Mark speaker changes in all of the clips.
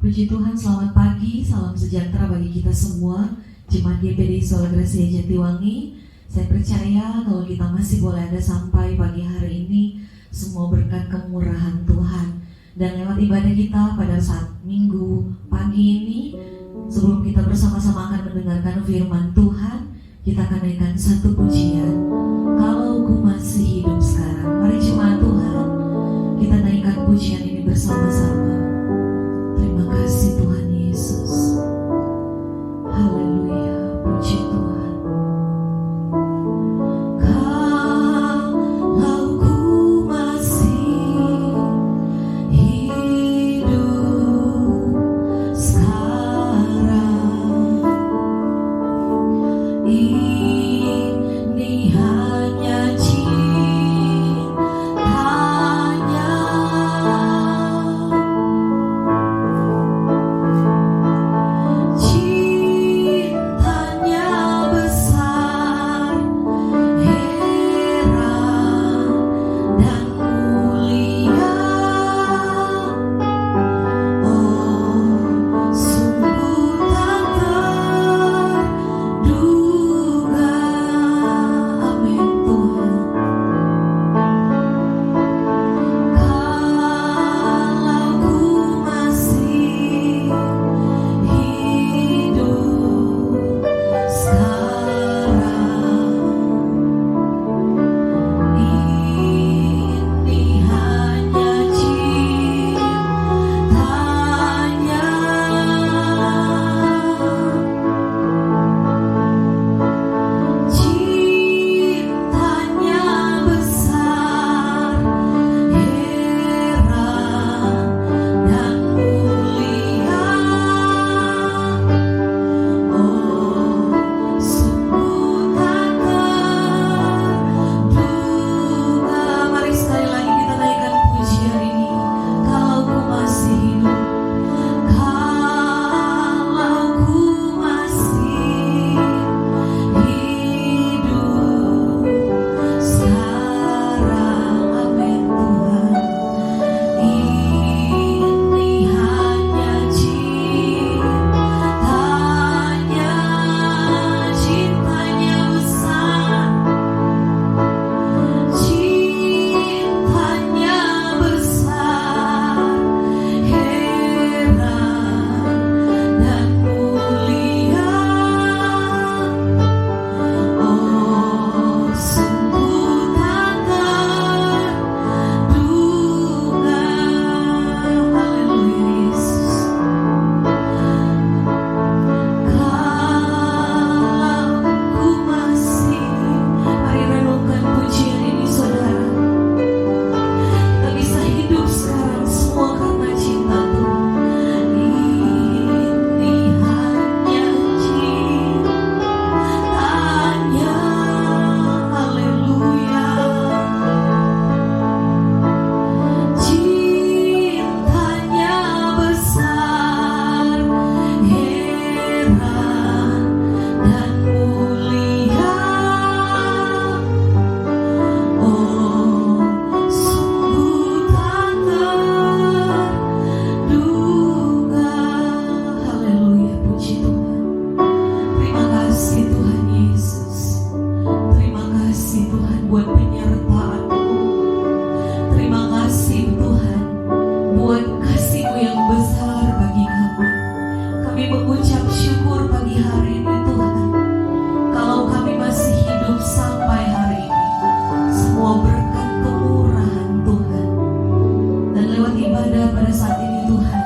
Speaker 1: Puji Tuhan, selamat pagi, salam sejahtera bagi kita semua, Jemaat GPDI Sola Gracia Jatiwangi. Saya percaya kalau kita masih boleh ada sampai pagi hari ini, semua berkat kemurahan Tuhan. Dan lewat ibadah kita pada saat minggu pagi ini, sebelum kita bersama-sama akan mendengarkan firman Tuhan, kita akan naikkan satu pujian. Kalau ku masih hidup sekarang, mari jemaat Tuhan, kita naikkan pujian ini bersama-sama. Terima kasih Tuhan Yesus. Haleluya, puji Tuhan. Kalau ku masih hidup sekarang, ini hanya cintanya, cintanya besar, heran dan mulia. Oh, sungguh tak terduga. Amin Tuhan. Kalau ku masih hidup sekarang, ini hanya cintanya, cintanya besar, heran dan mulia. Oh, sungguh tak terduga. Mari sekali lagi kita naikkan pujian ini. Kalau ku masih hidup, kalau ku masih hidup sekarang, amin Tuhan. Ini hanya cintanya, cintanya besar, cintanya besar, heran dan mulia. Oh, sungguh tak terduga. Haleluya Yesus. Kalau ku masih, mari renungkan pujian ini saudara. Kita bisa hidup sekarang semua karena cinta Tuhan. Ini hanya cintanya, haleluya. Cintanya besar, heran dan mulia. Oh, sungguh tak terduga. Haleluya, puji Tuhan. Terima kasih Tuhan Yesus. Terima kasih Tuhan buat penyertaan-Mu. Terima kasih Tuhan buat kasih-Mu yang besar bagi kami. Kami mengucap syukur pagi hari ini Tuhan. Kalau kami masih hidup sampai hari ini, semua berkat kemurahan Tuhan. Dan lewat ibadah pada saat ini Tuhan,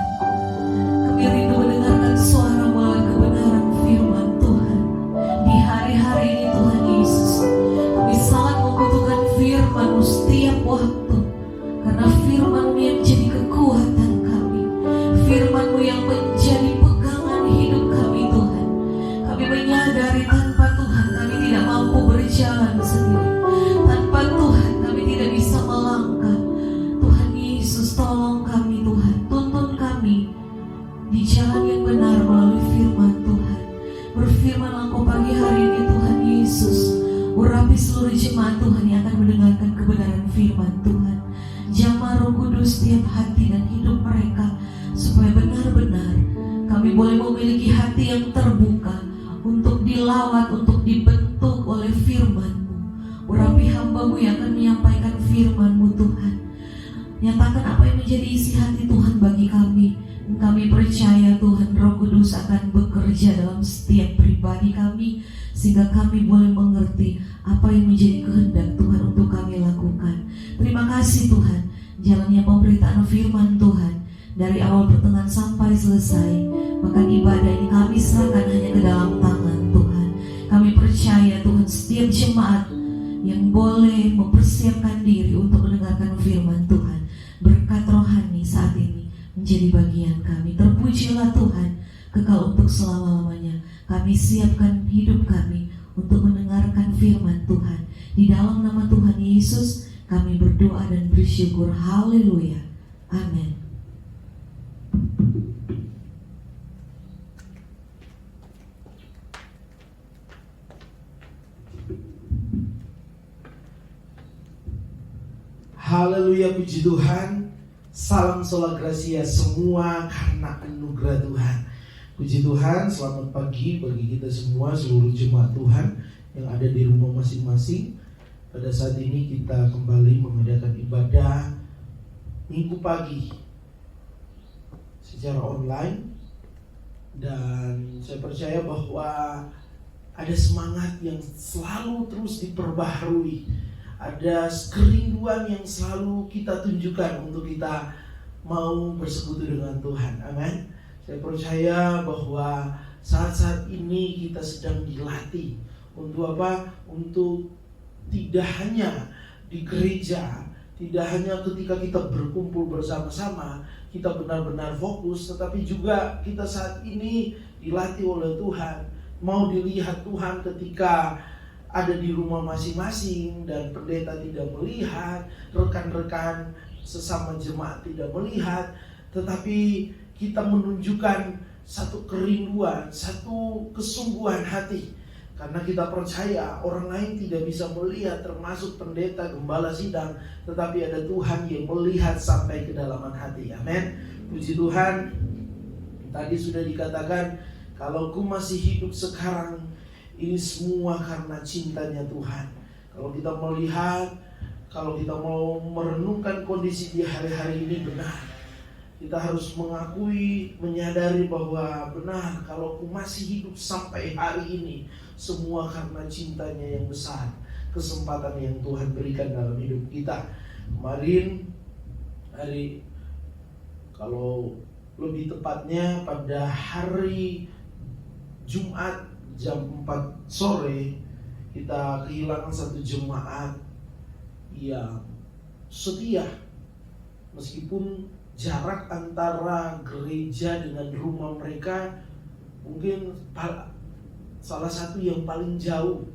Speaker 1: kami rindu mendengarkan suara melalui kebenaran firman Tuhan. Di hari-hari ini Tuhan Yesus, kami sangat membutuhkan firman-Mu setiap waktu. Karena firman-Mu yang jadi kekuatan kami, firman-Mu yang menjadi pegangan hidup kami Tuhan. Kami menyadari tanpa Tuhan kami tidak mampu berjalan sendiri. Tanpa Tuhan kami tidak bisa melangkah. Tuhan Yesus, tolong kami Tuhan, tuntun kami di jalan yang benar melalui firman Tuhan. Berfirman Engkau pagi hari ini Tuhan Yesus, urapi seluruh jemaat Tuhan yang akan mendengarkan kebenaran firman Tuhan. Jamah Roh Kudus setiap hati dan hidup mereka, supaya benar-benar kami boleh memiliki hati yang terbuka untuk dilawat, untuk dibentuk oleh firman-Mu. Urapi hamba-Mu yang akan menyampaikan firman-Mu Tuhan. Nyatakan apa yang menjadi isi hati Tuhan bagi kami. Kami percaya Tuhan, Roh Kudus akan bekerja dalam setiap pribadi kami, sehingga kami boleh mengerti apa yang menjadi kehendak Tuhan untuk kami lakukan. Terima kasih Tuhan, jalannya pemberitaan firman Tuhan dari awal pertengahan sampai selesai. Maka ibadah ini kami serahkan hanya ke dalam tangan Tuhan. Kami percaya Tuhan, setiap jemaat yang boleh mempersiapkan diri untuk mendengarkan firman Tuhan, berkat rohani saat ini menjadi bagian kami. Terpujilah Tuhan, kekal untuk selama-lamanya. Kami siapkan hidup kami untuk mendengarkan firman Tuhan. Di dalam nama Tuhan Yesus kami berdoa dan bersyukur. Haleluya. Amin.
Speaker 2: Haleluya, puji Tuhan. Salam sola gracia semua karena anugerah Tuhan. Puji Tuhan, selamat pagi bagi kita semua, seluruh jemaat Tuhan yang ada di rumah masing-masing. Pada saat ini kita kembali mengadakan ibadah Minggu pagi secara online. Dan saya percaya bahwa ada semangat yang selalu terus diperbaharui. Ada kerinduan yang selalu kita tunjukkan untuk kita mau bersekutu dengan Tuhan. Amin. Saya percaya bahwa saat-saat ini kita sedang dilatih. Untuk apa? Untuk tidak hanya di gereja, tidak hanya ketika kita berkumpul bersama-sama kita benar-benar fokus, tetapi juga kita saat ini dilatih oleh Tuhan. Mau dilihat Tuhan ketika ada di rumah masing-masing dan pendeta tidak melihat, rekan-rekan sesama jemaat tidak melihat, tetapi kita menunjukkan satu kerinduan, satu kesungguhan hati. Karena kita percaya orang lain tidak bisa melihat, termasuk pendeta, gembala sidang, tetapi ada Tuhan yang melihat sampai kedalaman hati. Amin. Puji Tuhan. Tadi sudah dikatakan, kalau ku masih hidup sekarang, ini semua karena cintanya Tuhan. Kalau kita melihat, kalau kita mau merenungkan kondisi di hari-hari ini, benar, kita harus mengakui, menyadari bahwa benar, kalau aku masih hidup sampai hari ini, semua karena cintanya yang besar, kesempatan yang Tuhan berikan dalam hidup kita. Kemarin hari, kalau lebih tepatnya pada hari Jumat jam 4 sore, kita kehilangan satu jemaat yang setia. Meskipun jarak antara gereja dengan rumah mereka mungkin salah satu yang paling jauh,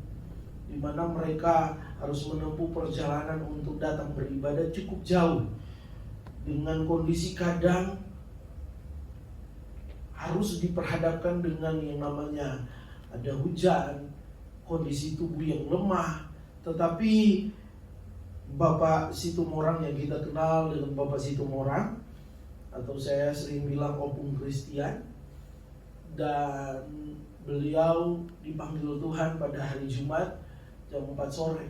Speaker 2: di mana mereka harus menempuh perjalanan untuk datang beribadah cukup jauh. Dengan kondisi kadang harus diperhadapkan dengan yang namanya ada hujan, kondisi tubuh yang lemah. Tetapi Bapak Situmorang yang kita kenal dengan Bapak Situmorang, atau saya sering bilang Opung Christian, dan beliau dipanggil Tuhan pada hari Jumat jam 4 sore.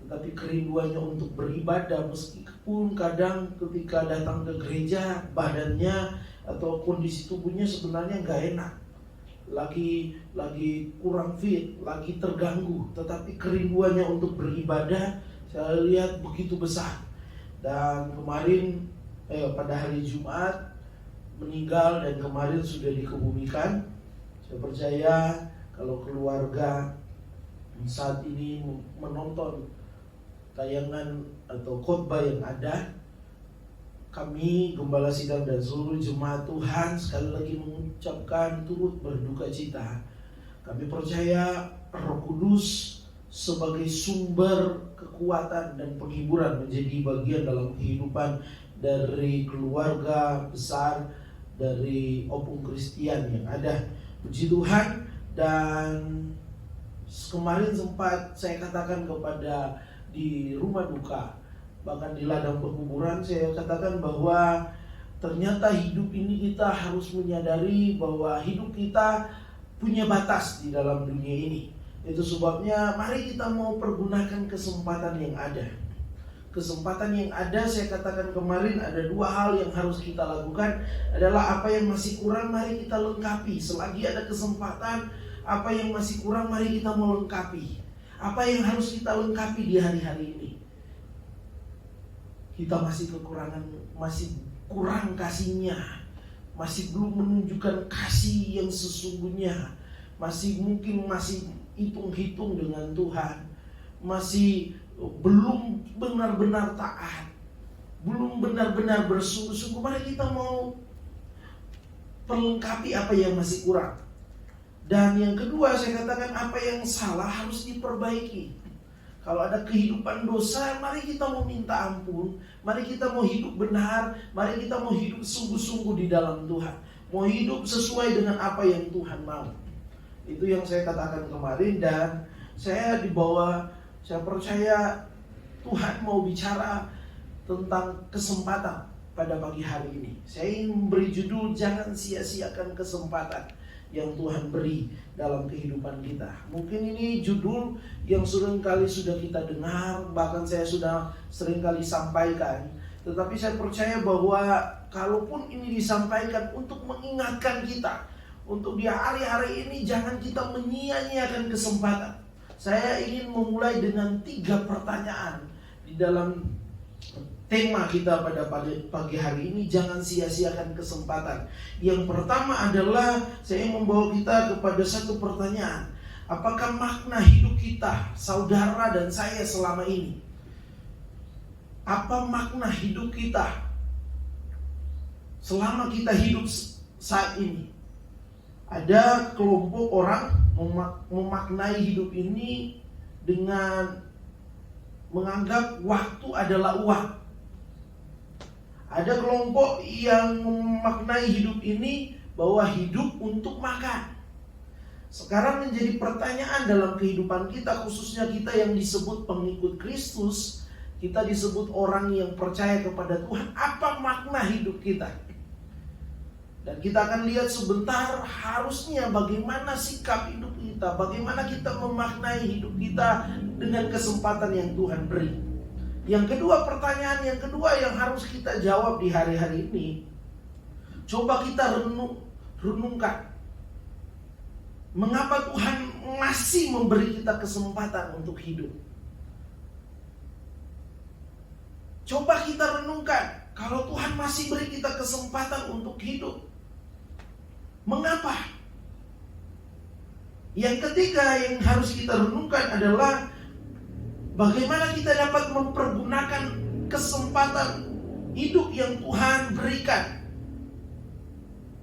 Speaker 2: Tetapi kerinduannya untuk beribadah, meskipun kadang ketika datang ke gereja badannya atau kondisi tubuhnya sebenarnya gak enak, lagi kurang fit, lagi terganggu, tetapi kerinduannya untuk beribadah saya lihat begitu besar. Dan kemarin pada hari Jumat meninggal, dan kemarin sudah dikebumikan. Saya percaya kalau keluarga saat ini menonton tayangan atau khotbah yang ada, kami Gembala Sidang dan seluruh jemaat Tuhan sekali lagi mengucapkan turut berduka cita. Kami percaya Roh Kudus sebagai sumber kekuatan dan penghiburan menjadi bagian dalam kehidupan dari keluarga besar dari Opung Christian yang ada. Puji Tuhan. Dan kemarin sempat saya katakan kepada di rumah duka, bahkan di ladang perkuburan, saya katakan bahwa ternyata hidup ini kita harus menyadari bahwa hidup kita punya batas di dalam dunia ini. Itu sebabnya mari kita mau pergunakan kesempatan yang ada. Kesempatan yang ada, saya katakan kemarin, ada dua hal yang harus kita lakukan. Adalah apa yang masih kurang, mari kita lengkapi. Selagi ada kesempatan, apa yang masih kurang, mari kita mau lengkapi. Apa yang harus kita lengkapi di hari-hari ini? Kita masih kekurangan, masih kurang kasihnya, masih belum menunjukkan kasih yang sesungguhnya, masih hitung-hitung dengan Tuhan, masih belum benar-benar taat, belum benar-benar bersungguh-sungguh. Mari kita mau perlengkapi apa yang masih kurang. Dan yang kedua, saya katakan apa yang salah harus diperbaiki. Kalau ada kehidupan dosa, mari kita mau minta ampun. Mari kita mau hidup benar. Mari kita mau hidup sungguh-sungguh di dalam Tuhan. Mau hidup sesuai dengan apa yang Tuhan mau. Itu yang saya katakan kemarin. Dan saya percaya Tuhan mau bicara tentang kesempatan pada pagi hari ini. Saya ingin memberi judul, jangan sia-siakan kesempatan yang Tuhan beri dalam kehidupan kita. Mungkin ini judul yang seringkali sudah kita dengar, bahkan saya sudah seringkali sampaikan. Tetapi saya percaya bahwa kalaupun ini disampaikan untuk mengingatkan kita, untuk di hari-hari ini jangan kita menyia-nyiakan kesempatan. Saya ingin memulai dengan 3 pertanyaan di dalam tema kita pada pagi hari ini, jangan sia-siakan kesempatan. Yang pertama adalah saya membawa kita kepada satu pertanyaan. Apakah makna hidup kita, saudara dan saya selama ini? Apa makna hidup kita selama kita hidup saat ini? Ada kelompok orang memaknai hidup ini dengan menganggap waktu adalah uang. Ada kelompok yang memaknai hidup ini bahwa hidup untuk makan. Sekarang menjadi pertanyaan dalam kehidupan kita, khususnya kita yang disebut pengikut Kristus, kita disebut orang yang percaya kepada Tuhan, apa makna hidup kita? Dan kita akan lihat sebentar harusnya bagaimana sikap hidup kita, bagaimana kita memaknai hidup kita dengan kesempatan yang Tuhan beri. Yang kedua, pertanyaan yang kedua yang harus kita jawab di hari-hari ini, coba kita renungkan. Mengapa Tuhan masih memberi kita kesempatan untuk hidup? Coba kita renungkan, kalau Tuhan masih beri kita kesempatan untuk hidup, mengapa? Yang ketiga yang harus kita renungkan adalah bagaimana kita dapat mempergunakan kesempatan hidup yang Tuhan berikan.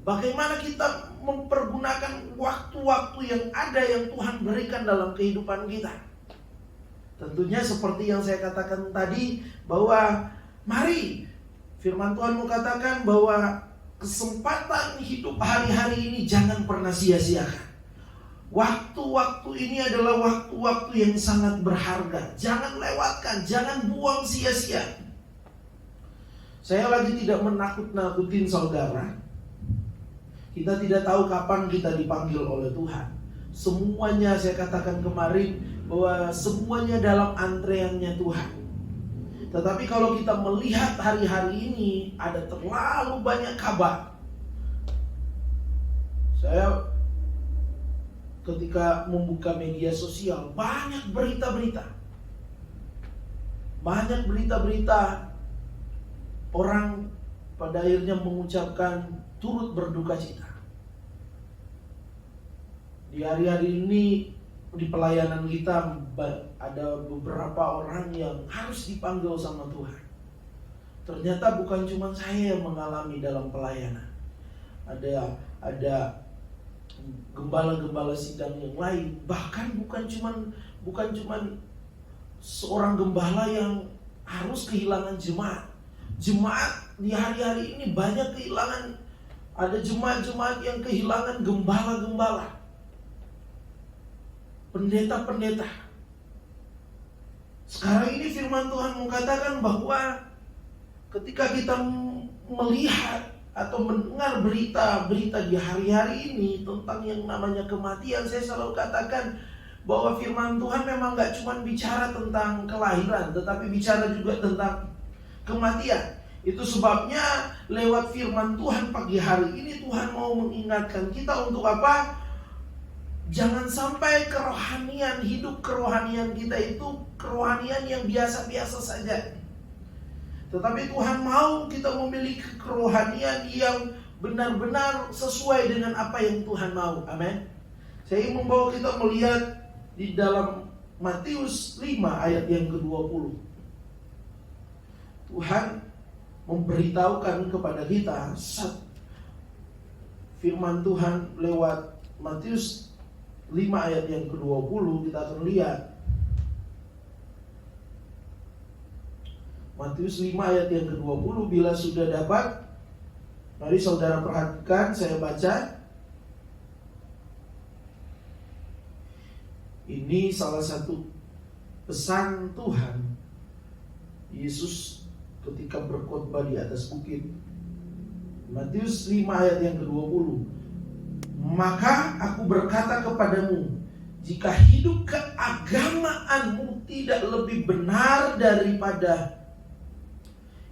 Speaker 2: Bagaimana kita mempergunakan waktu-waktu yang ada yang Tuhan berikan dalam kehidupan kita. Tentunya seperti yang saya katakan tadi, bahwa mari firman Tuhan mengatakan bahwa kesempatan hidup hari-hari ini jangan pernah sia-siakan. Waktu-waktu ini adalah waktu-waktu yang sangat berharga. Jangan lewatkan, jangan buang sia-sia. Saya lagi tidak menakut-nakutin saudara. Kita tidak tahu kapan kita dipanggil oleh Tuhan. Semuanya, saya katakan kemarin, bahwa semuanya dalam antreannya Tuhan. Tetapi kalau kita melihat hari-hari ini, ada terlalu banyak kabar. Saya ketika membuka media sosial, banyak berita-berita. Banyak berita-berita orang pada akhirnya mengucapkan turut berduka cita. Di hari-hari ini di pelayanan kita ada beberapa orang yang harus dipanggil sama Tuhan. Ternyata bukan cuma saya yang mengalami dalam pelayanan. Ada gembala-gembala sidang yang lain, bahkan bukan cuman seorang gembala yang harus kehilangan jemaat. Jemaat di hari-hari ini banyak kehilangan. Ada jemaat-jemaat yang kehilangan gembala-gembala, pendeta-pendeta. Sekarang ini firman Tuhan mengatakan bahwa ketika kita melihat atau mendengar berita-berita di hari-hari ini tentang yang namanya kematian, saya selalu katakan bahwa firman Tuhan memang gak cuma bicara tentang kelahiran, tetapi bicara juga tentang kematian. Itu sebabnya lewat firman Tuhan pagi hari ini Tuhan mau mengingatkan kita untuk apa? Jangan sampai kerohanian, hidup kerohanian kita itu kerohanian yang biasa-biasa saja. Tetapi Tuhan mau kita memiliki kerohanian yang benar-benar sesuai dengan apa yang Tuhan mau. Amin. Saya ingin membawa kita melihat di dalam Matius 5 ayat yang ke-20. Tuhan memberitahukan kepada kita firman Tuhan lewat Matius 5 ayat yang ke-20. Kita akan lihat Matius 5 ayat yang ke-20. Bila sudah dapat, mari saudara perhatikan, saya baca. Ini salah satu pesan Tuhan Yesus ketika berkhotbah di atas bukit. Matius 5 ayat yang ke-20. Maka aku berkata kepadamu, jika hidup keagamaanmu tidak lebih benar daripada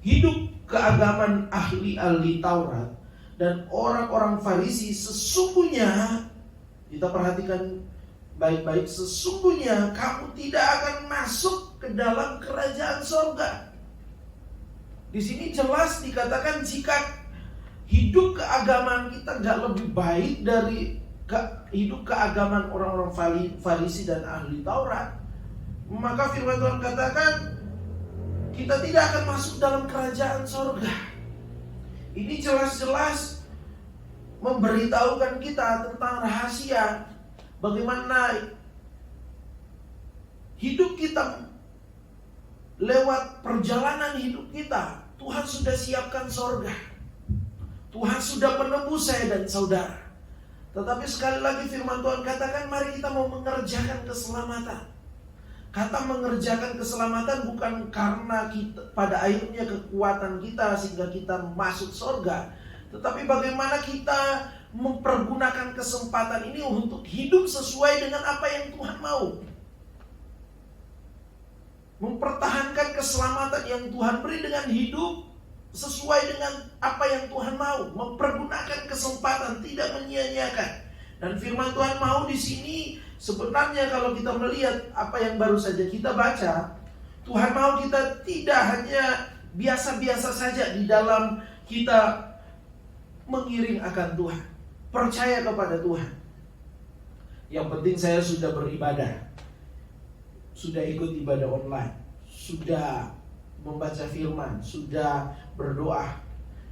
Speaker 2: hidup keagamaan ahli-ahli Taurat dan orang-orang Farisi, sesungguhnya, kita perhatikan baik-baik, sesungguhnya kamu tidak akan masuk ke dalam kerajaan sorga. Di sini jelas dikatakan jika hidup keagamaan kita gak lebih baik dari hidup keagamaan orang-orang Farisi dan ahli Taurat, maka firman Tuhan katakan kita tidak akan masuk dalam kerajaan sorga. Ini jelas-jelas memberitahukan kita tentang rahasia bagaimana hidup kita, lewat perjalanan hidup kita, Tuhan sudah siapkan sorga. Tuhan sudah menebus saya dan saudara. Tetapi sekali lagi firman Tuhan katakan, mari kita mau mengerjakan keselamatan. Kata mengerjakan keselamatan bukan karena kita, pada akhirnya kekuatan kita sehingga kita masuk surga, tetapi bagaimana kita mempergunakan kesempatan ini untuk hidup sesuai dengan apa yang Tuhan mau. Mempertahankan keselamatan yang Tuhan beri dengan hidup sesuai dengan apa yang Tuhan mau. Mempergunakan kesempatan, tidak menyia-nyiakan. Dan firman Tuhan mau di sini. Sebenarnya kalau kita melihat apa yang baru saja kita baca, Tuhan mau kita tidak hanya biasa-biasa saja di dalam kita mengiring akan Tuhan, percaya kepada Tuhan. Yang penting saya sudah beribadah, sudah ikut ibadah online, sudah membaca firman, sudah berdoa.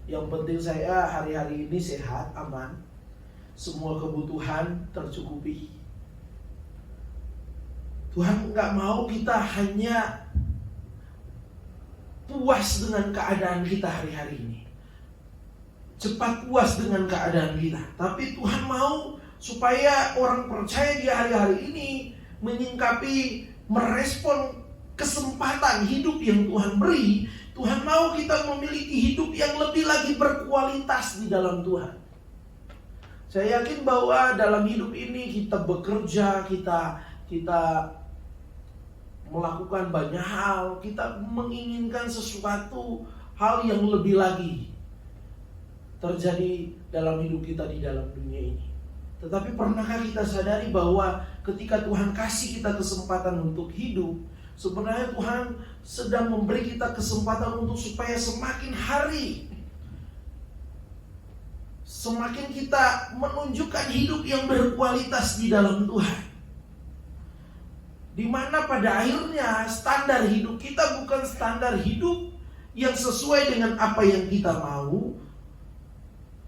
Speaker 2: Yang penting saya hari-hari ini sehat, aman, semua kebutuhan tercukupi. Tuhan gak mau kita hanya puas dengan keadaan kita hari-hari ini, cepat puas dengan keadaan kita. Tapi Tuhan mau supaya orang percaya di hari-hari ini menyingkapi, merespon kesempatan hidup yang Tuhan beri. Tuhan mau kita memiliki hidup yang lebih lagi berkualitas di dalam Tuhan. Saya yakin bahwa dalam hidup ini kita bekerja, kita melakukan banyak hal, kita menginginkan sesuatu hal yang lebih lagi terjadi dalam hidup kita di dalam dunia ini. Tetapi pernahkah kita sadari bahwa ketika Tuhan kasih kita kesempatan untuk hidup, sebenarnya Tuhan sedang memberi kita kesempatan untuk supaya semakin hari, semakin kita menunjukkan hidup yang berkualitas di dalam Tuhan. Di mana pada akhirnya standar hidup kita bukan standar hidup yang sesuai dengan apa yang kita mau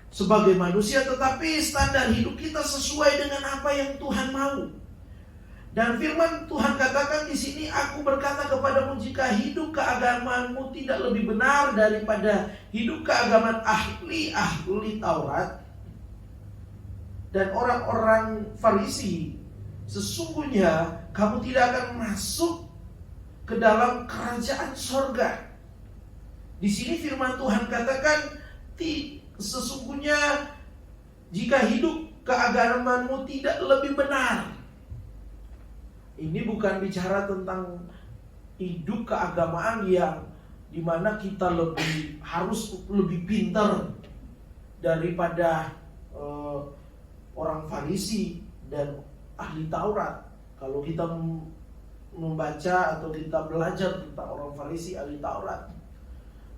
Speaker 2: sebagai manusia, tetapi standar hidup kita sesuai dengan apa yang Tuhan mau. Dan firman Tuhan katakan di sini, aku berkata kepadamu, jika hidup keagamaanmu tidak lebih benar daripada hidup keagamaan ahli-ahli Taurat dan orang-orang Farisi, sesungguhnya kamu tidak akan masuk ke dalam kerajaan sorga. Di sini firman Tuhan katakan, Sesungguhnya jika hidup keagamanmu tidak lebih benar. Ini bukan bicara tentang hidup keagamaan yang dimana kita harus lebih pintar daripada orang Farisi dan ahli Taurat. Kalau kita membaca atau kita belajar tentang orang Farisi, ahli Taurat,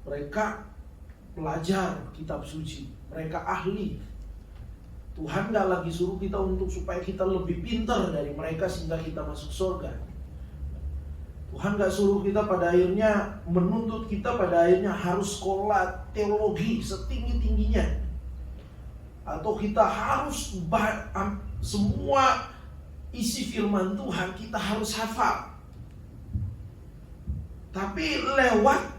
Speaker 2: mereka belajar kitab suci, mereka ahli. Tuhan gak lagi suruh kita untuk supaya kita lebih pintar dari mereka sehingga kita masuk surga. Tuhan gak suruh kita pada akhirnya menuntut kita pada akhirnya harus sekolah teologi setinggi-tingginya, atau kita harus semua isi firman Tuhan kita harus hafal. Tapi lewat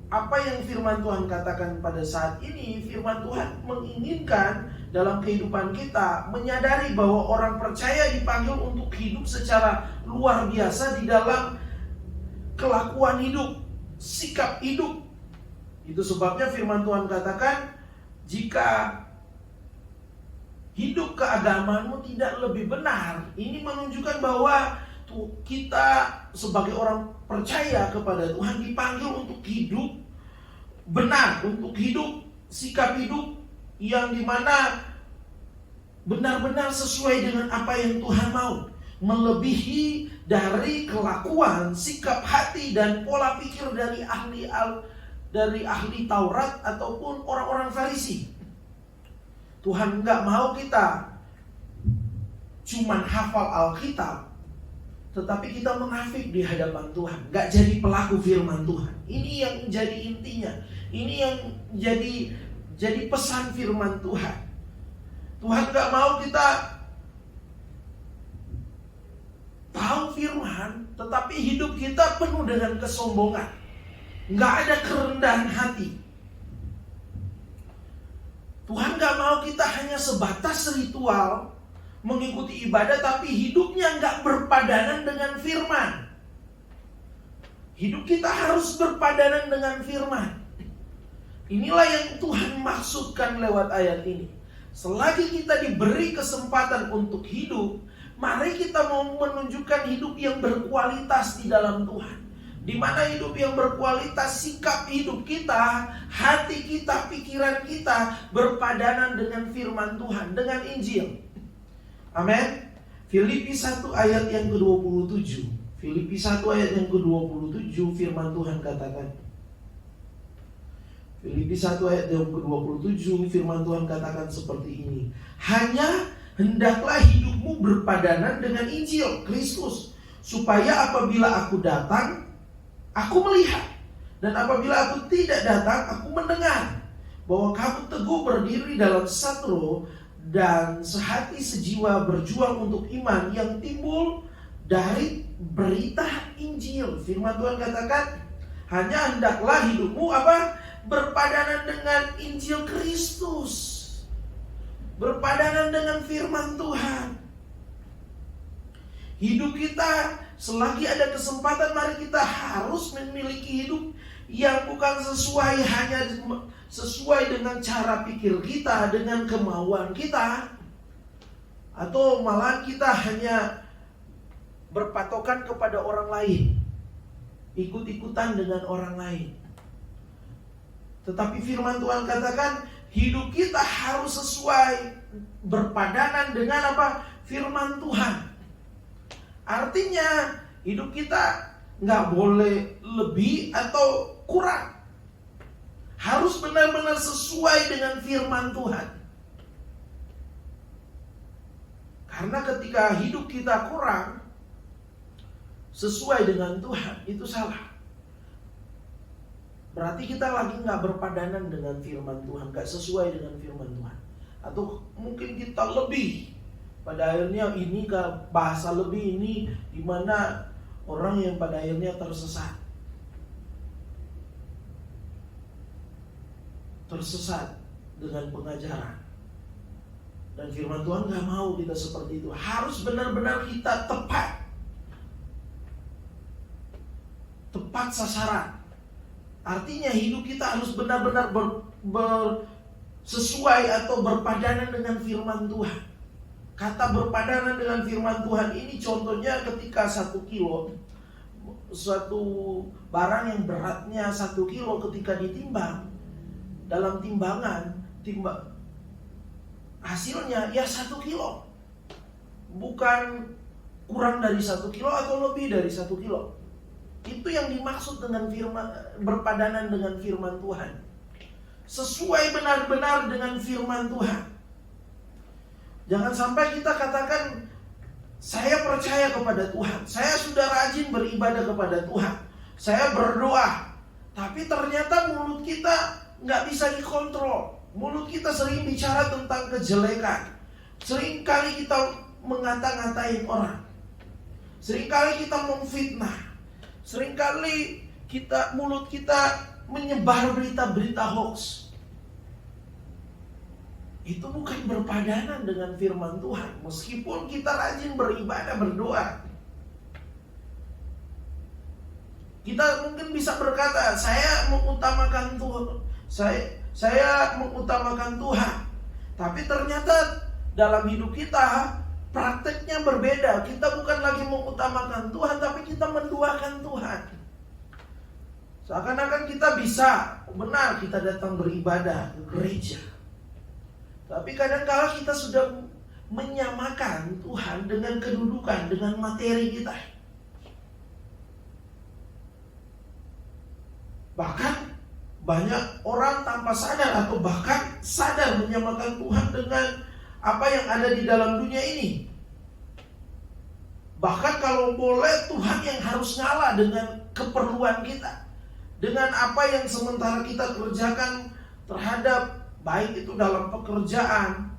Speaker 2: apa yang firman Tuhan katakan pada saat ini, firman Tuhan menginginkan dalam kehidupan kita menyadari bahwa orang percaya dipanggil untuk hidup secara luar biasa di dalam kelakuan hidup, sikap hidup. Itu sebabnya firman Tuhan katakan, jika hidup keagamaanmu tidak lebih benar, ini menunjukkan bahwa kita sebagai orang percaya kepada Tuhan dipanggil untuk hidup benar, untuk hidup sikap hidup yang dimana benar-benar sesuai dengan apa yang Tuhan mau, melebihi dari kelakuan, sikap hati dan pola pikir dari ahli Taurat ataupun orang-orang Farisi. Tuhan nggak mau kita cuman hafal Alkitab, tetapi kita munafik di hadapan Tuhan, nggak jadi pelaku firman Tuhan. Ini yang jadi intinya, ini yang jadi pesan firman Tuhan. Tuhan nggak mau kita tahu firman, tetapi hidup kita penuh dengan kesombongan, nggak ada kerendahan hati. Tuhan gak mau kita hanya sebatas ritual mengikuti ibadah, tapi hidupnya gak berpadanan dengan firman. Hidup kita harus berpadanan dengan firman. Inilah yang Tuhan maksudkan lewat ayat ini. Selagi kita diberi kesempatan untuk hidup, mari kita mau menunjukkan hidup yang berkualitas di dalam Tuhan. Di mana hidup yang berkualitas, sikap hidup kita, hati kita, pikiran kita berpadanan dengan firman Tuhan, dengan Injil. Amin. Filipi 1 ayat yang ke-27. Filipi 1 ayat yang ke-27 firman Tuhan katakan. Filipi 1 ayat yang ke-27 firman Tuhan katakan seperti ini. Hanya hendaklah hidupmu berpadanan dengan Injil Kristus, supaya apabila aku datang, aku melihat, dan apabila aku tidak datang, aku mendengar bahwa kamu teguh berdiri dalam satu roh dan sehati sejiwa berjuang untuk iman yang timbul dari berita Injil. Firman Tuhan katakan, hanya hendaklah hidupmu berpadanan dengan Injil Kristus, berpadanan dengan firman Tuhan. Hidup kita, selagi ada kesempatan, mari kita harus memiliki hidup yang bukan hanya sesuai dengan cara pikir kita, dengan kemauan kita, atau malah kita hanya berpatokan kepada orang lain, ikut-ikutan dengan orang lain. Tetapi firman Tuhan katakan, hidup kita harus sesuai, berpadanan dengan firman Tuhan. Artinya hidup kita nggak boleh lebih atau kurang, harus benar-benar sesuai dengan firman Tuhan. Karena ketika hidup kita kurang sesuai dengan Tuhan, itu salah. Berarti kita lagi nggak berpadanan dengan firman Tuhan, nggak sesuai dengan firman Tuhan. Atau mungkin kita lebih. Pada akhirnya ini ke bahasa lebih ini dimana orang yang pada akhirnya tersesat dengan pengajaran. Dan firman Tuhan gak mau kita seperti itu. Harus benar-benar kita tepat sasaran. Artinya hidup kita harus benar-benar sesuai atau berpadanan dengan firman Tuhan. Kata berpadanan dengan firman Tuhan ini contohnya ketika 1 kilo, suatu barang yang beratnya 1 kilo ketika ditimbang, dalam timbangan, hasilnya ya 1 kilo. Bukan kurang dari 1 kilo atau lebih dari 1 kilo. Itu yang dimaksud dengan firman, berpadanan dengan firman Tuhan. Sesuai benar-benar dengan firman Tuhan. Jangan sampai kita katakan, saya percaya kepada Tuhan, saya sudah rajin beribadah kepada Tuhan, saya berdoa, tapi ternyata mulut kita nggak bisa dikontrol. Mulut kita sering bicara tentang kejelekan. Seringkali kita mengata-ngatain orang. Seringkali kita memfitnah. Seringkali mulut kita menyebar berita-berita hoax. Itu bukan berpadanan dengan firman Tuhan. Meskipun kita rajin beribadah, berdoa, kita mungkin bisa berkata, saya mengutamakan Tuhan, saya mengutamakan Tuhan. Tapi ternyata dalam hidup kita prakteknya berbeda. Kita bukan lagi mengutamakan Tuhan, tapi kita menduakan Tuhan. Seakan-akan kita bisa, benar kita datang beribadah ke gereja, tapi kadang-kala kita sudah menyamakan Tuhan dengan kedudukan, dengan materi kita. Bahkan banyak orang tanpa sadar atau bahkan sadar menyamakan Tuhan dengan apa yang ada di dalam dunia ini. Bahkan kalau boleh Tuhan yang harus ngalah dengan keperluan kita, dengan apa yang sementara kita kerjakan terhadap, baik itu dalam pekerjaan,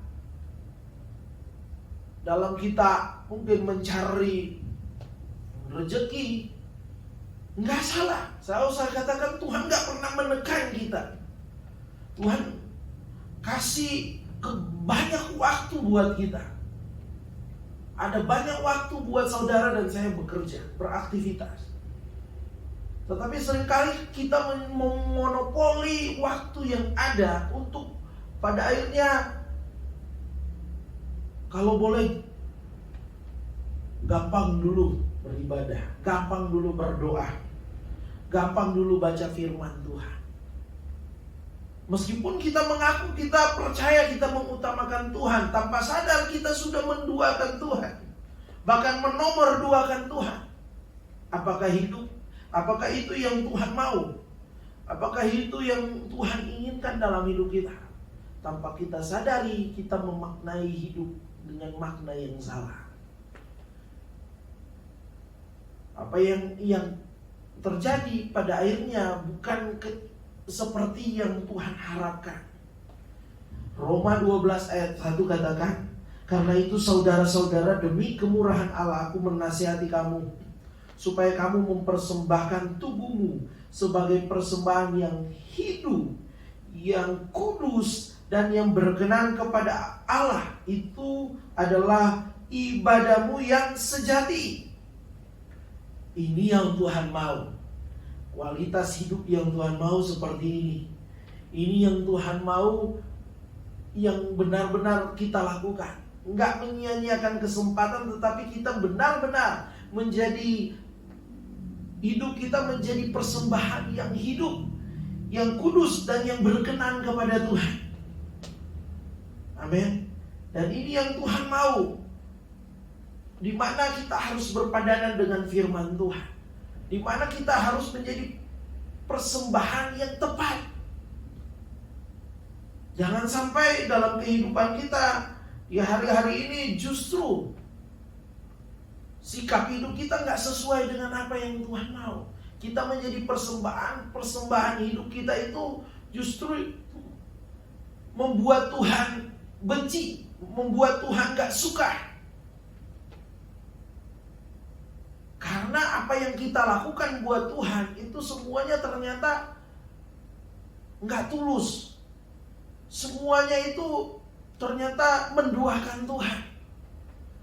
Speaker 2: dalam kita mungkin mencari rezeki. Nggak salah. Saya katakan Tuhan nggak pernah menekan kita. Tuhan kasih banyak waktu buat kita. Ada banyak waktu buat saudara dan saya bekerja, beraktivitas. Tetapi seringkali kita memonopoli waktu yang ada untuk pada akhirnya, kalau boleh, gampang dulu beribadah, gampang dulu berdoa, gampang dulu baca firman Tuhan. Meskipun kita mengaku kita percaya, kita mengutamakan Tuhan, tanpa sadar kita sudah menduakan Tuhan, bahkan menomorduakan Tuhan. Apakah itu yang Tuhan mau? Apakah itu yang Tuhan inginkan dalam hidup kita? Tanpa kita sadari, kita memaknai hidup dengan makna yang salah. Apa yang terjadi pada akhirnya bukan seperti yang Tuhan harapkan. Roma 12 ayat 1 katakan, karena itu saudara-saudara, demi kemurahan Allah aku menasihati kamu, supaya kamu mempersembahkan tubuhmu sebagai persembahan yang hidup, yang kudus, dan yang berkenan kepada Allah. Itu adalah ibadahmu yang sejati. Ini yang Tuhan mau. Kualitas hidup yang Tuhan mau seperti ini. Ini yang Tuhan mau, yang benar-benar kita lakukan. Enggak menyia-nyiakan kesempatan, tetapi kita benar-benar menjadi, hidup kita menjadi persembahan yang hidup, yang kudus, dan yang berkenan kepada Tuhan. Amin. Dan ini yang Tuhan mau, di mana kita harus berpadanan dengan firman Tuhan, di mana kita harus menjadi persembahan yang tepat. Jangan sampai dalam kehidupan kita di hari-hari ini justru sikap hidup kita nggak sesuai dengan apa yang Tuhan mau. Kita menjadi persembahan hidup kita itu justru membuat Tuhan benci, membuat Tuhan gak suka. Karena apa yang kita lakukan buat Tuhan itu semuanya ternyata gak tulus. Semuanya itu ternyata menduakan Tuhan.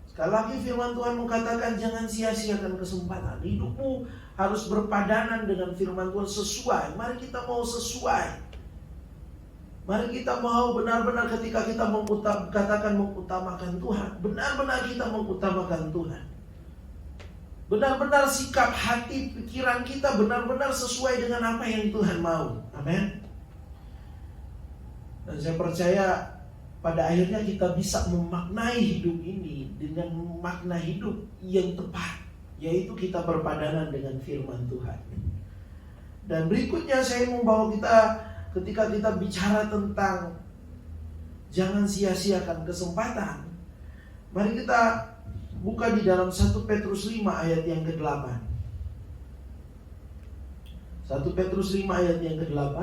Speaker 2: Sekali lagi firman Tuhan mengatakan, jangan sia-siakan kesempatan. Hidupmu harus berpadanan dengan firman Tuhan sesuai. Mari kita mau sesuai. Mari kita mau benar-benar ketika kita katakan mengutamakan Tuhan, benar-benar kita mengutamakan Tuhan. Benar-benar sikap hati, pikiran kita benar-benar sesuai dengan apa yang Tuhan mau. Amin. Dan saya percaya pada akhirnya kita bisa memaknai hidup ini dengan makna hidup yang tepat, yaitu kita berpadanan dengan firman Tuhan. Dan berikutnya saya membawa kita ketika kita bicara tentang jangan sia-siakan kesempatan. Mari kita buka di dalam 1 Petrus 5 ayat yang ke-8. 1 Petrus 5 ayat yang ke-8.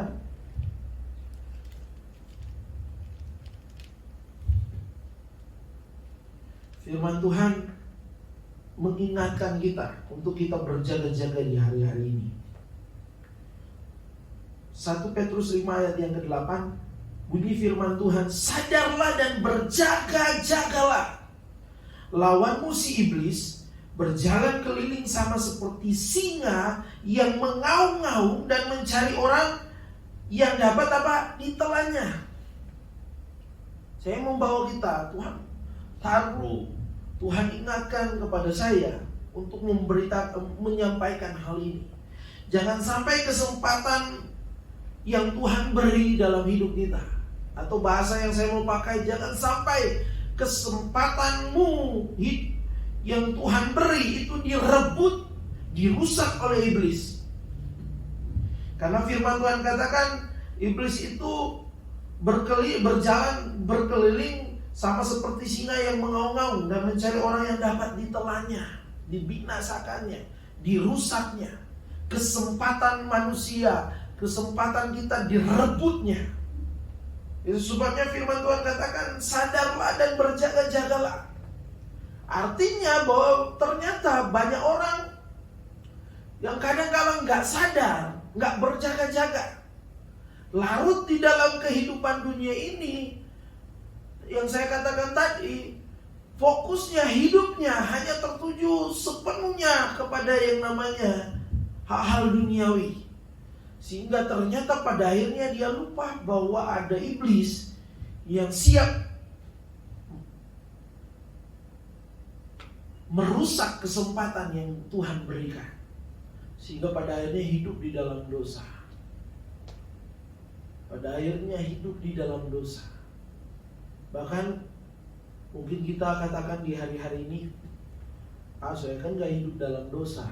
Speaker 2: Firman Tuhan mengingatkan kita untuk kita berjaga-jaga di hari-hari ini. 1 Petrus 5 ayat yang ke-8, bunyi firman Tuhan, sadarlah dan berjaga-jagalah. Lawanmu si iblis berjalan keliling sama seperti singa yang mengaum-ngaum dan mencari orang yang dapat ditelannya. Saya membawa kita, Tuhan ingatkan kepada saya untuk menyampaikan hal ini. Jangan sampai kesempatan yang Tuhan beri dalam hidup kita, atau bahasa yang saya mau pakai, jangan sampai kesempatanmu yang Tuhan beri itu direbut, dirusak oleh iblis. Karena firman Tuhan katakan iblis itu berkeliling sama seperti singa yang mengaum-ngaum dan mencari orang yang dapat ditelannya, dibinasakannya, dirusaknya. Kesempatan manusia, kesempatan kita direbutnya. Itu sebabnya firman Tuhan katakan sadarlah dan berjaga-jagalah. Artinya bahwa ternyata banyak orang yang kadang-kadang gak sadar, gak berjaga-jaga, larut di dalam kehidupan dunia ini. Yang saya katakan tadi, fokusnya hidupnya hanya tertuju sepenuhnya kepada yang namanya hal-hal duniawi. Sehingga ternyata pada akhirnya dia lupa bahwa ada iblis yang siap merusak kesempatan yang Tuhan berikan. Sehingga pada akhirnya hidup di dalam dosa. Pada akhirnya hidup di dalam dosa. Bahkan mungkin kita katakan di hari-hari ini, saya kan gak hidup dalam dosa,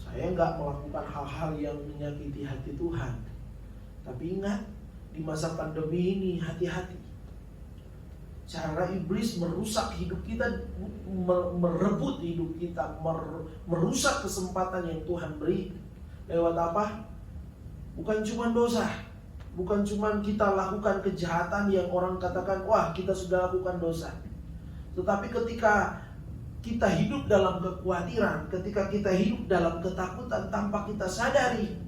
Speaker 2: saya gak melakukan hal-hal yang menyakiti hati Tuhan. Tapi ingat, di masa pandemi ini hati-hati. Cara iblis merusak hidup kita, merebut hidup kita, merusak kesempatan yang Tuhan beri. Lewat apa? Bukan cuma dosa, bukan cuma kita lakukan kejahatan yang orang katakan, wah kita sudah lakukan dosa. Tetapi ketika kita hidup dalam kekhawatiran, ketika kita hidup dalam ketakutan tanpa kita sadari,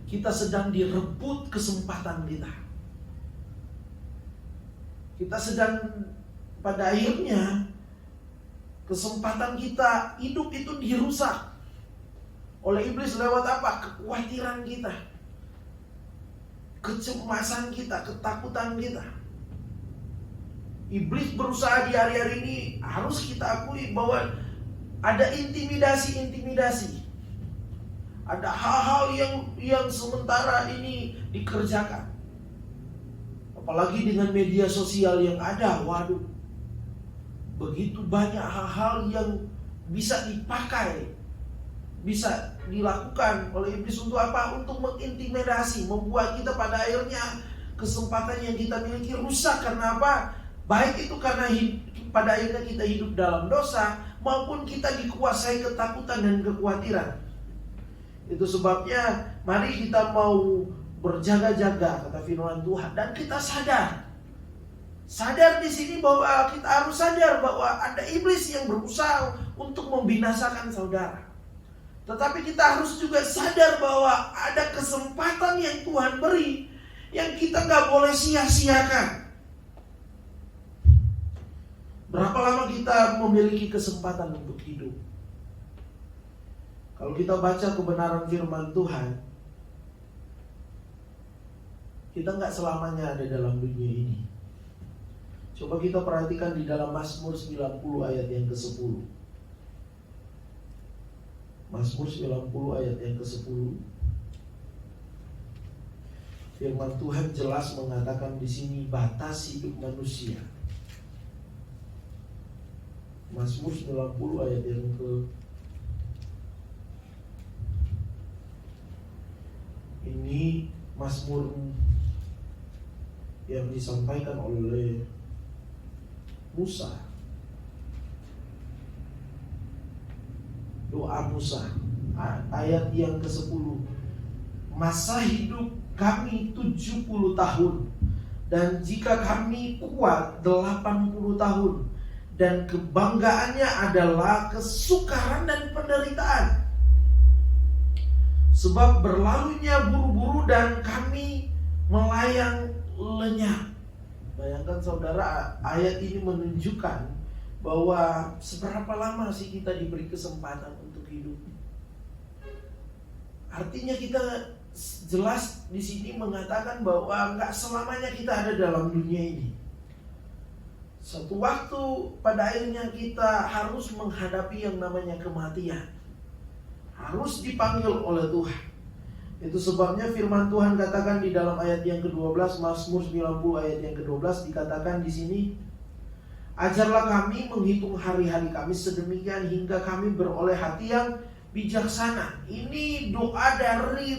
Speaker 2: kita sedang direbut kesempatan kita. Kita sedang pada akhirnya kesempatan kita hidup itu dirusak oleh iblis lewat apa? Kekhawatiran kita, kecemasan kita, ketakutan kita. Iblis berusaha di hari-hari ini, harus kita akui bahwa ada intimidasi. Ada hal-hal yang sementara ini dikerjakan. Apalagi dengan media sosial yang ada, waduh, begitu banyak hal-hal yang bisa dipakai, bisa dilakukan oleh iblis untuk apa? Untuk mengintimidasi, membuat kita pada akhirnya kesempatan yang kita miliki rusak. Karena apa? Baik itu karena pada akhirnya kita hidup dalam dosa, maupun kita dikuasai ketakutan dan kekhawatiran. Itu sebabnya mari kita mau berjaga-jaga, kata firman Tuhan, dan kita sadar. Sadar di sini bahwa kita harus sadar bahwa ada iblis yang berusaha untuk membinasakan saudara. Tetapi kita harus juga sadar bahwa ada kesempatan yang Tuhan beri yang kita gak boleh sia-siakan. Berapa lama kita memiliki kesempatan untuk hidup? Kalau kita baca kebenaran firman Tuhan, Kita nggak selamanya ada dalam dunia ini. Coba kita perhatikan di dalam Mazmur 90 ayat yang ke-10. Mazmur 90 ayat yang ke-10. Firman Tuhan jelas mengatakan di sini batas hidup manusia. Mazmur 90 ayat yang ke ini Mazmur yang disampaikan oleh Musa. Doa Musa ayat yang ke-10. Masa hidup kami 70 tahun, dan jika kami kuat 80 tahun, dan kebanggaannya adalah kesukaran dan penderitaan. Sebab berlalunya buru-buru dan kami melayang lenyap. Bayangkan saudara, ayat ini menunjukkan bahwa seberapa lama sih kita diberi kesempatan untuk hidup. Artinya kita jelas di sini mengatakan bahwa nggak selamanya kita ada dalam dunia ini. Satu waktu pada akhirnya kita harus menghadapi yang namanya kematian. Harus dipanggil oleh Tuhan. Itu sebabnya firman Tuhan katakan di dalam ayat yang ke-12, Mazmur 90 ayat yang ke-12 dikatakan di sini, ajarlah kami menghitung hari-hari kami sedemikian hingga kami beroleh hati yang bijaksana. Ini doa dari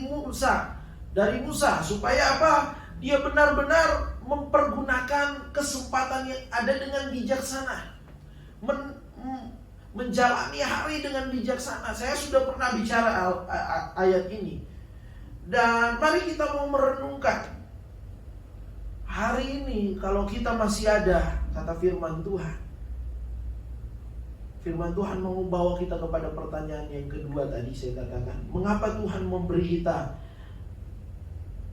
Speaker 2: Musa supaya apa? Dia benar-benar mempergunakan kesempatan yang ada dengan bijaksana, menjalani hari dengan bijaksana. Saya sudah pernah bicara ayat ini, dan mari kita mau merenungkan hari ini. Kalau kita masih ada, kata firman Tuhan, firman Tuhan mau membawa kita kepada pertanyaan yang kedua tadi saya katakan, mengapa Tuhan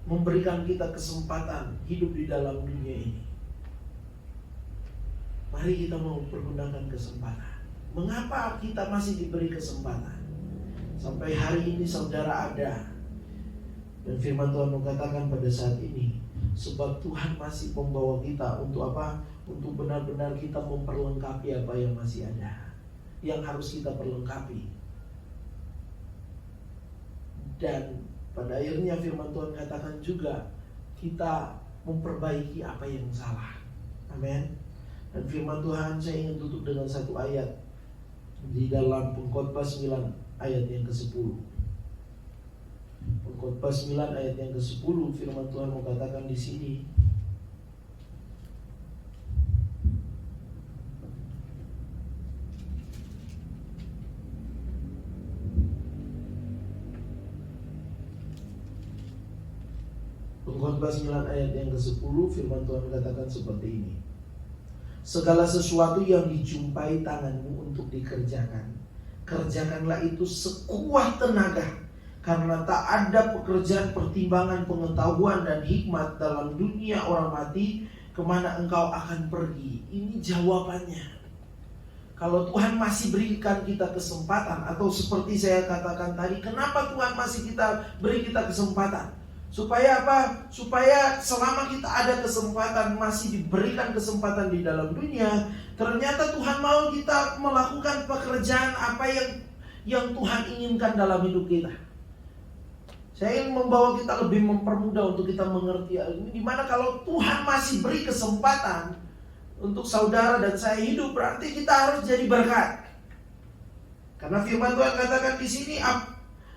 Speaker 2: memberikan kita kesempatan hidup di dalam dunia ini? Mari kita mau pergunakan kesempatan. Mengapa kita masih diberi kesempatan? Sampai hari ini saudara ada. Dan firman Tuhan mengatakan pada saat ini, sebab Tuhan masih membawa kita untuk apa? Untuk benar-benar kita memperlengkapi apa yang masih ada, yang harus kita perlengkapi. Dan pada akhirnya firman Tuhan katakan juga kita memperbaiki apa yang salah. Amin. Dan firman Tuhan saya ingin tutup dengan satu ayat di dalam Pengkhotbah 9 ayat yang ke-10. Pengkhotbah 9 ayat yang ke-10 firman Tuhan mengatakan di sini, Pengkhotbah 9 ayat yang ke-10 firman Tuhan katakan seperti ini. Segala sesuatu yang dijumpai tanganmu untuk dikerjakan, kerjakanlah itu sekuat tenaga, karena tak ada pekerjaan, pertimbangan, pengetahuan dan hikmat dalam dunia orang mati kemana engkau akan pergi. Ini jawabannya. Kalau Tuhan masih berikan kita kesempatan, atau seperti saya katakan tadi, kenapa Tuhan masih beri kita kesempatan? Supaya apa? Supaya selama kita ada kesempatan, masih diberikan kesempatan di dalam dunia, ternyata Tuhan mau kita melakukan pekerjaan apa yang Tuhan inginkan dalam hidup kita. Saya ingin membawa kita lebih mempermudah untuk kita mengerti hal ini. Dimana kalau Tuhan masih beri kesempatan untuk saudara dan saya hidup, berarti kita harus jadi berkat. Karena firman Tuhan katakan di sini,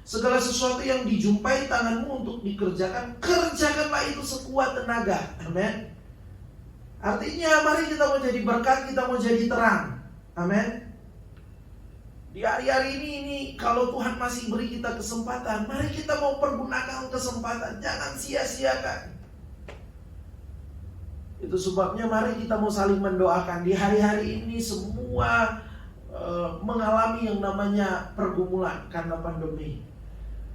Speaker 2: segala sesuatu yang dijumpai tanganmu untuk dikerjakan, kerjakanlah itu sekuat tenaga. Amin. Artinya mari kita mau jadi berkat, kita mau jadi terang. Amin. Di hari-hari ini kalau Tuhan masih beri kita kesempatan, mari kita mau pergunakan kesempatan, jangan sia-siakan. Itu sebabnya mari kita mau saling mendoakan. Di hari-hari ini semua mengalami yang namanya pergumulan karena pandemi.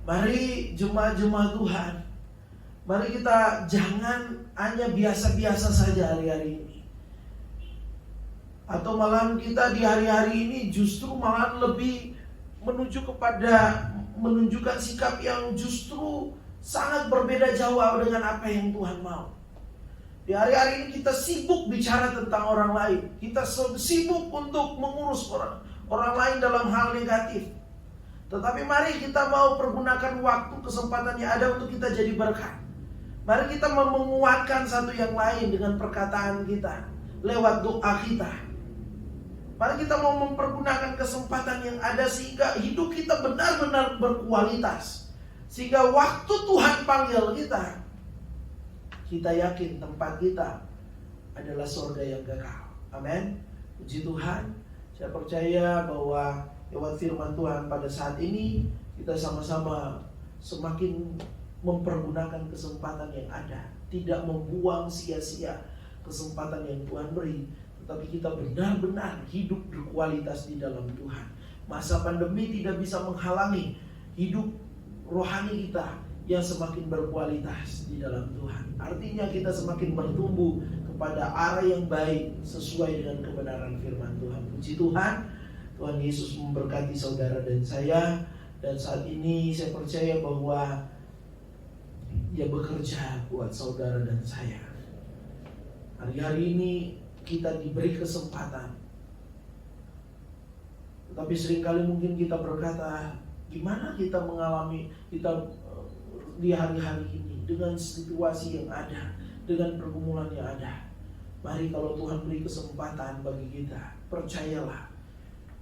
Speaker 2: Mari jemaat-jemaat Tuhan, mari kita jangan hanya biasa-biasa saja hari-hari ini. Atau malah kita di hari-hari ini justru malah lebih menuju kepada menunjukkan sikap yang justru sangat berbeda jauh dengan apa yang Tuhan mau. Di hari-hari ini kita sibuk bicara tentang orang lain. Kita sibuk untuk mengurus orang lain dalam hal negatif. Tetapi mari kita mau pergunakan waktu, kesempatan yang ada untuk kita jadi berkat. Mari kita mau menguatkan satu yang lain dengan perkataan kita, lewat doa kita. Mari kita mau mempergunakan kesempatan yang ada sehingga hidup kita benar-benar berkualitas. Sehingga waktu Tuhan panggil kita yakin tempat kita adalah surga yang kekal. Amin. Puji Tuhan. Saya percaya bahwa lewat firman Tuhan pada saat ini kita sama-sama semakin mempergunakan kesempatan yang ada, tidak membuang sia-sia kesempatan yang Tuhan beri, tetapi kita benar-benar hidup berkualitas di dalam Tuhan. Masa pandemi tidak bisa menghalangi hidup rohani kita yang semakin berkualitas di dalam Tuhan. Artinya kita semakin bertumbuh kepada arah yang baik sesuai dengan kebenaran firman Tuhan. Puji Tuhan. Tuhan Yesus memberkati saudara dan saya. Dan saat ini saya percaya bahwa Dia bekerja buat saudara dan saya. Hari-hari ini kita diberi kesempatan. Tetapi seringkali mungkin kita berkata, gimana kita mengalami kita di hari-hari ini dengan situasi yang ada, dengan pergumulan yang ada. Mari kalau Tuhan beri kesempatan bagi kita, percayalah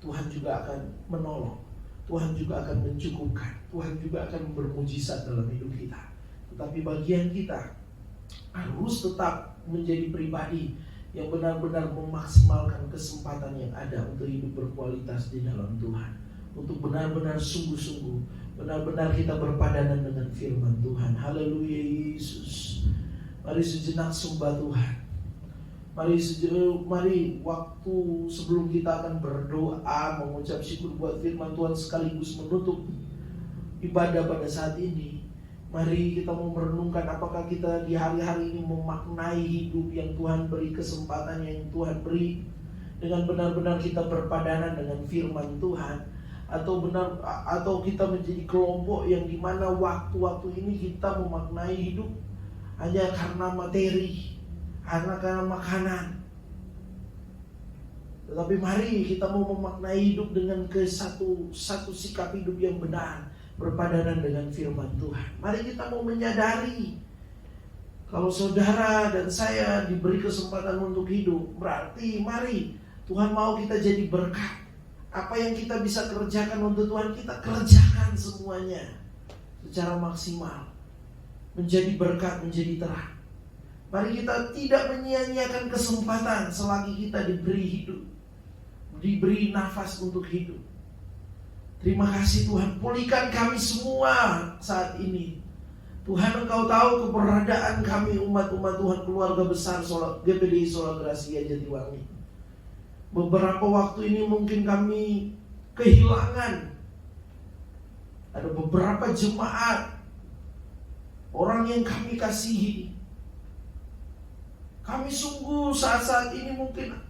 Speaker 2: Tuhan juga akan menolong, Tuhan juga akan mencukupkan, Tuhan juga akan bermujizat dalam hidup kita. Tetapi bagian kita harus tetap menjadi pribadi yang benar-benar memaksimalkan kesempatan yang ada untuk hidup berkualitas di dalam Tuhan. Untuk benar-benar sungguh-sungguh, benar-benar kita berpadanan dengan firman Tuhan. Haleluya Yesus. Mari sejenak sembah Tuhan. Mari waktu sebelum kita akan berdoa, mengucap syukur buat firman Tuhan sekaligus menutup ibadah pada saat ini. Mari kita mau merenungkan apakah kita di hari-hari ini memaknai hidup yang Tuhan beri, kesempatan yang Tuhan beri, dengan benar-benar kita berpadanan dengan firman Tuhan, atau kita menjadi kelompok yang dimana waktu-waktu ini kita memaknai hidup hanya karena materi, karena makanan. Tetapi mari kita mau memaknai hidup dengan satu sikap hidup yang benar, berpadanan dengan firman Tuhan. Mari kita mau menyadari kalau saudara dan saya diberi kesempatan untuk hidup, berarti mari Tuhan mau kita jadi berkat. Apa yang kita bisa kerjakan untuk Tuhan, kita kerjakan semuanya secara maksimal, menjadi berkat, menjadi terang. Mari kita tidak menyia-nyiakan kesempatan selagi kita diberi hidup, diberi nafas untuk hidup. Terima kasih Tuhan, pulihkan kami semua saat ini. Tuhan, Engkau tahu keberadaan kami umat-umat Tuhan, keluarga besar GPDI Sola Gracia Jatiwangi. Beberapa waktu ini mungkin kami kehilangan. Ada beberapa jemaat, orang yang kami kasihi. Kami sungguh saat-saat ini mungkin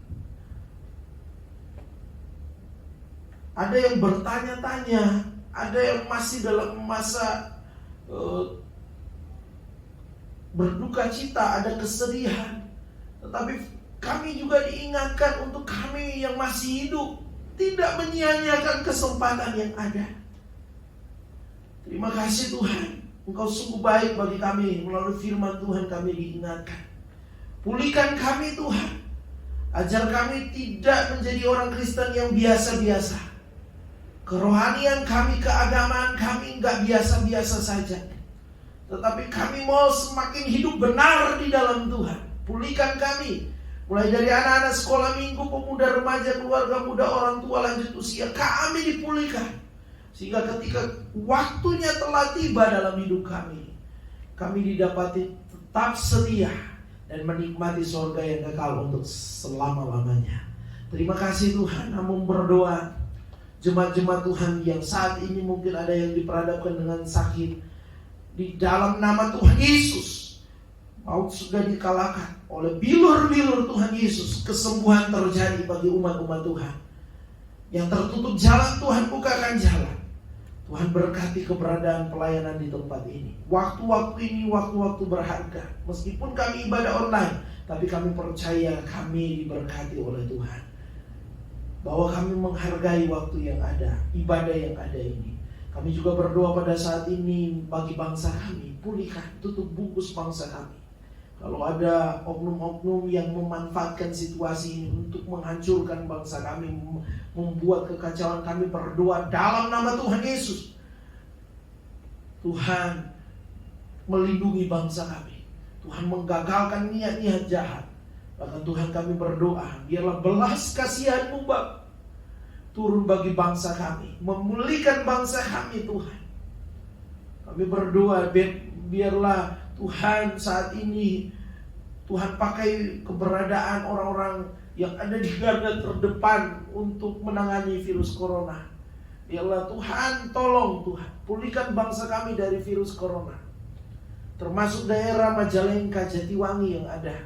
Speaker 2: ada yang bertanya-tanya, ada yang masih dalam masa berduka cita, ada kesedihan. Tetapi kami juga diingatkan untuk kami yang masih hidup tidak menyia-nyiakan kesempatan yang ada. Terima kasih Tuhan, Engkau sungguh baik bagi kami. Melalui firman Tuhan kami diingatkan. Pulihkan kami Tuhan, ajar kami tidak menjadi orang Kristen yang biasa-biasa. Kerohanian kami, keagamaan kami enggak biasa-biasa saja, tetapi kami mau semakin hidup benar di dalam Tuhan. Pulihkan kami, mulai dari anak-anak sekolah minggu, pemuda, remaja, keluarga muda, orang tua lanjut usia, kami dipulihkan. Sehingga ketika waktunya telah tiba dalam hidup kami didapati tetap setia dan menikmati surga yang kekal untuk selama-lamanya. Terima kasih Tuhan. Namun berdoa, jemaat-jemaat Tuhan yang saat ini mungkin ada yang diperhadapkan dengan sakit, di dalam nama Tuhan Yesus, maut sudah dikalahkan oleh bilur-bilur Tuhan Yesus. Kesembuhan terjadi bagi umat-umat Tuhan. Yang tertutup jalan, Tuhan bukakan jalan. Tuhan berkati keberadaan pelayanan di tempat ini. Waktu-waktu ini waktu-waktu berharga. Meskipun kami ibadah online, tapi kami percaya kami diberkati oleh Tuhan. Bahwa kami menghargai waktu yang ada, ibadah yang ada ini. Kami juga berdoa pada saat ini bagi bangsa kami. Pulihkan, tutup bungkus bangsa kami. Kalau ada oknum-oknum yang memanfaatkan situasi ini untuk menghancurkan bangsa kami, membuat kekacauan, kami berdoa dalam nama Tuhan Yesus. Tuhan melindungi bangsa kami. Tuhan menggagalkan niat-niat jahat. Bahkan Tuhan kami berdoa, biarlah belas kasihan-Mu Bapa turun bagi bangsa kami, memulihkan bangsa kami Tuhan. Kami berdoa, biarlah Tuhan saat ini Tuhan pakai keberadaan orang-orang yang ada di garda terdepan untuk menangani virus corona. Biarlah Tuhan tolong Tuhan pulihkan bangsa kami dari virus corona. Termasuk daerah Majalengka, Jatiwangi yang ada.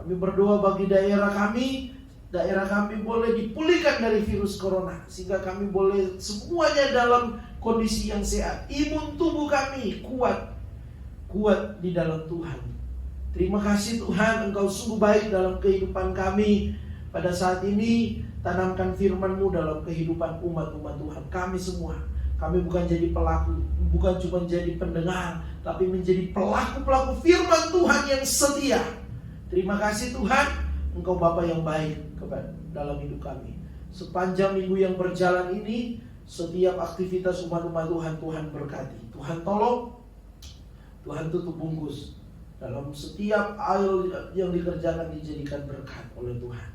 Speaker 2: Kami berdoa bagi daerah kami boleh dipulihkan dari virus corona. Sehingga kami boleh semuanya dalam kondisi yang sehat. Imun tubuh kami kuat di dalam Tuhan. Terima kasih Tuhan, Engkau sungguh baik dalam kehidupan kami. Pada saat ini tanamkan firman-Mu dalam kehidupan umat-umat Tuhan. Kami semua, kami bukan jadi pelaku, bukan cuma jadi pendengar, tapi menjadi pelaku-pelaku firman Tuhan yang setia. Terima kasih Tuhan, Engkau Bapa yang baik dalam hidup kami. Sepanjang minggu yang berjalan ini, setiap aktivitas umat-umat Tuhan, Tuhan berkati. Tuhan tolong, Tuhan tutup bungkus. Dalam setiap hal yang dikerjakan dijadikan berkat oleh Tuhan.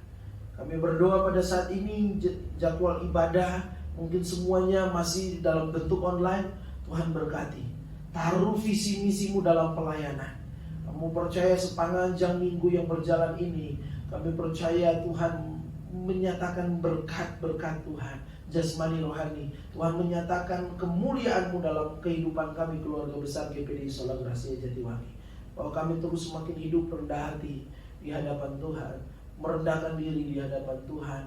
Speaker 2: Kami berdoa pada saat ini jadwal ibadah mungkin semuanya masih dalam bentuk online. Tuhan berkati. Taruh visi misimu dalam pelayanan. Kamu percaya sepanjang minggu yang berjalan ini, kami percaya Tuhan menyatakan berkat-berkat Tuhan, jasmani rohani. Tuhan menyatakan kemuliaan-Mu dalam kehidupan kami, keluarga besar GPD Sola Gracia Jatiwangi. Bahwa kami terus semakin hidup rendah hati di hadapan Tuhan, merendahkan diri di hadapan Tuhan,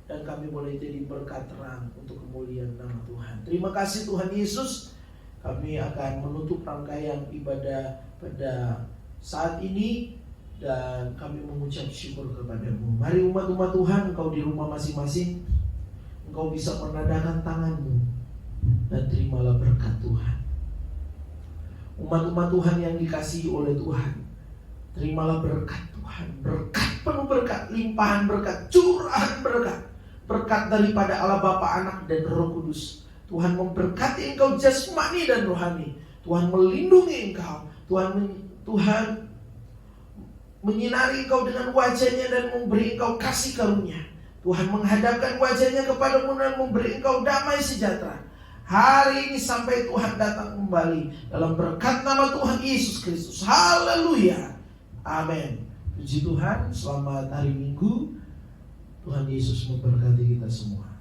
Speaker 2: dan kami boleh jadi berkat terang untuk kemuliaan nama Tuhan. Terima kasih Tuhan Yesus. Kami akan menutup rangkaian ibadah pada saat ini dan kami mengucap syukur kepada-Mu. Mari umat-umat Tuhan, engkau di rumah masing-masing, engkau bisa menadahkan tanganmu dan terimalah berkat Tuhan. Umat-umat Tuhan yang dikasihi oleh Tuhan, terimalah berkat Tuhan. Berkat, penuh berkat, limpahan berkat, curahan berkat. Berkat daripada Allah Bapa, Anak dan Roh Kudus. Tuhan memberkati engkau jasmani dan rohani. Tuhan melindungi engkau. Tuhan menyinari engkau dengan wajahnya dan memberi engkau kasih karunia. Tuhan menghadapkan wajahnya kepadamu dan memberi engkau damai sejahtera. Hari ini sampai Tuhan datang kembali, dalam berkat nama Tuhan Yesus Kristus. Haleluya. Amin. Puji Tuhan. Selamat hari Minggu. Tuhan Yesus memberkati kita semua.